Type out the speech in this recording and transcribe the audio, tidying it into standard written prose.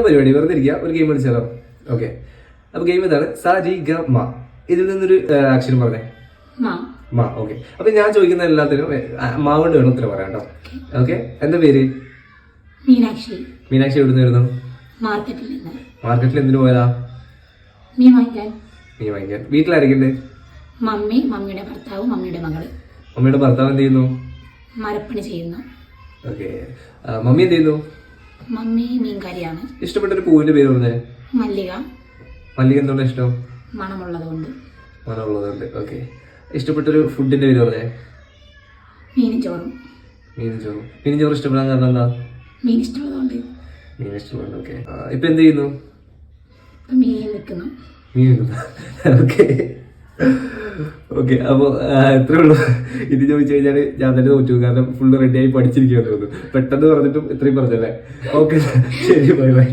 പരിപാടി വെറുതെ ഇരിക്കുക, ഒരു ഗെയിം കളിച്ചാലോ? ഓക്കെ, അപ്പൊ ഗെയിം ഇതാണ്, സ രി ഗ മ. ഇതിൽ നിന്നൊരു അക്ഷരം പറഞ്ഞേ. മ. ഓക്കെ, അപ്പൊ ഞാൻ ചോദിക്കുന്ന എല്ലാത്തിനും മാ കൊണ്ട് വേണം ഉത്തരം പറയാം കേട്ടോ. ഓക്കെ, എന്താ പേര്? മീനാക്ഷി. മീനാക്ഷി എവിടെ നിന്ന് വരുന്നു? മാർക്കറ്റിൽ എന്തിനു പോയതാ? മീൻ വാങ്ങിക്കാൻ. മീൻ വാങ്ങിക്കാൻ. വീട്ടിലായിരിക്കണ്ടേ? മമ്മി, മമ്മിയുടെ ഭർത്താവ്, മമ്മിയുടെ മകള്. മമ്മിയുടെ ഭർത്താവ് എന്ത് ചെയ്യുന്നു? മരപ്പണി ചെയ്യുന്നു. ഓക്കെ, മമ്മി എന്ത് ചെയ്യുന്നു? മമ്മി മീൻകാരിയാണ്. ഇഷ്ടപ്പെട്ട ഒരു പൂവിന്റെ പേര് പറഞ്ഞേ. മല്ലിക. മല്ലിക എന്തുകൊണ്ട് ഇഷ്ടം? മണമുള്ളതുകൊണ്ട്. മണമുള്ളതുകൊണ്ട്. ഓക്കെ, ഇഷ്ടപ്പെട്ടൊരു ഫുഡിന്റെ പേര് പറഞ്ഞേ. മീനും ചോറും. മീനും ചോറും. മീനും ചോറും ഇഷ്ടപ്പെടാൻ കാരണം എന്താ? മീൻ ഇഷ്ടമുള്ളതുകൊണ്ട്. മീൻ ഇഷ്ടമുണ്ട്. ഓക്കെ, ഇപ്പൊ എന്ത് ചെയ്യുന്നു? മീൻ നിൽക്കുന്നു. മീൻ നിൽക്കുന്നു. ഓക്കെ ഓക്കെ, അപ്പൊ എത്രേ ഉള്ളൂ. ഇത് ചോദിച്ചു കഴിഞ്ഞാൽ ഞാൻ തന്നെ തോറ്റു, കാരണം ഫുള്ള് റെഡി ആയി പഠിച്ചിരിക്കുകയാണ് തോന്നുന്നു. പെട്ടെന്ന് പറഞ്ഞിട്ടും ഇത്രയും പറഞ്ഞല്ലേ. ഓക്കെ, ശരി, ബൈ ബൈ.